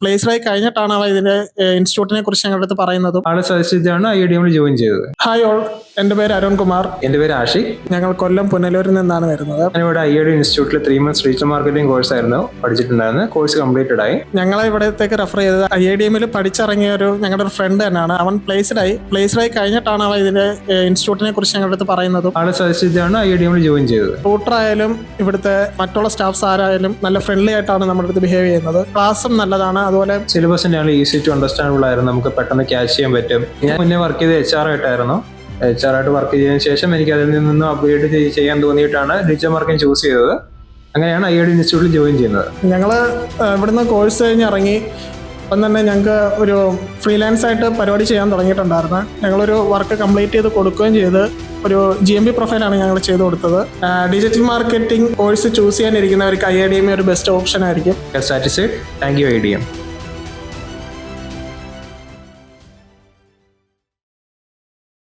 Placed ആയി കഴിഞ്ഞിട്ടാണ് അവ ഇതിന്റെ ഇൻസ്റ്റിറ്റ്യൂട്ടിനെ കുറിച്ച് ഞങ്ങളുടെ അടുത്ത് പറയുന്നതും. ആളെ സജസ്റ്റ് IIDM ജോയിൻ ചെയ്തത്. ഹായ് ഓൾ, എൻ്റെ പേര് അരുൺകുമാർ. എൻ്റെ പേര് ആഷിഖ്. ഞങ്ങൾ കൊല്ലം പുനലൂരിൽ നിന്നാണ് വരുന്നത്. ഞാനിവിടെ IIDM ഇൻസ്റ്റിറ്റ്യൂട്ടിൽ 3 months ഡിജിറ്റൽ മാർക്കറ്റിംഗ് കോഴ്സ് ആയിരുന്നു പഠിച്ചിട്ടുണ്ടായിരുന്നത്. കോഴ്സ് കംപ്ലീറ്റഡ് ആയി. ഞങ്ങളെ ഇവിടത്തേക്ക് റെഫർ ചെയ്തത് IIDM പഠിച്ചിറങ്ങിയ ഞങ്ങളുടെ ഒരു ഫ്രണ്ട് തന്നെയാണ്. അവൻ പ്ലേസ്ഡ് ആയി കഴിഞ്ഞിട്ടാണ് അവ ഇതിന്റെ ഇൻസ്റ്റിറ്റ്യൂട്ടിനെ കുറിച്ച് ഞങ്ങളുടെ അടുത്ത് പറയുന്നതും. ആളെ സജസ്റ്റ് IIDM ജോയിൻ ചെയ്തത്. ട്യൂട്ടർ ആയാലും ഇവിടുത്തെ മറ്റുള്ള സ്റ്റാഫ്സ് ആരായാലും നല്ല ഫ്രണ്ട്ലി ആയിട്ടാണ് നമ്മുടെ അടുത്ത് ബിഹേവ് ചെയ്യുന്നത്. ക്ലാസ്സും നല്ലതാണ്. അതുപോലെ സിലബസ് ഈസി ടു അണ്ടർസ്റ്റാൻഡബിൾ ആയിരുന്നു. നമുക്ക് പെട്ടെന്ന് ക്യാച്ച് ചെയ്യാൻ പറ്റും. ഞാൻ മുന്നേ വർക്ക് ചെയ്ത് HR ആയിട്ടായിരുന്നു. HR ആയിട്ട് വർക്ക് ചെയ്തതിനു ശേഷം എനിക്ക് അതിൽ നിന്നും അപ്ഗ്രേഡ് ചെയ്യാൻ തോന്നിയിട്ടാണ് ഡിജിറ്റൽ മാർക്കറ്റിംഗ് ചൂസ് ചെയ്തത്. അങ്ങനെയാണ് IIDM ഇൻസ്റ്റിറ്റ്യൂട്ടിൽ ജോയിൻ ചെയ്യുന്നത്. ഞങ്ങൾ ഇവിടുന്ന് കോഴ്സ് കഴിഞ്ഞ് ഇറങ്ങി അപ്പം തന്നെ ഞങ്ങൾക്ക് ഒരു ഫ്രീലാൻസ് ആയിട്ട് പരിപാടി ചെയ്യാൻ തുടങ്ങിയിട്ടുണ്ടായിരുന്നു. ഞങ്ങളൊരു വർക്ക് കംപ്ലീറ്റ് ചെയ്ത് കൊടുക്കുകയും ചെയ്ത് ഒരു GMB പ്രൊഫൈലാണ് ഞങ്ങൾ ചെയ്ത് കൊടുത്തത്. ഡിജിറ്റൽ മാർക്കറ്റിംഗ് കോഴ്സ് ചൂസ് ചെയ്യാനിരിക്കുന്നവർക്ക് IIDM ഒരു ബെസ്റ്റ് ഓപ്ഷൻ ആയിരിക്കും. സാറ്റിസ്ഫൈഡ്. Thank you IIDM.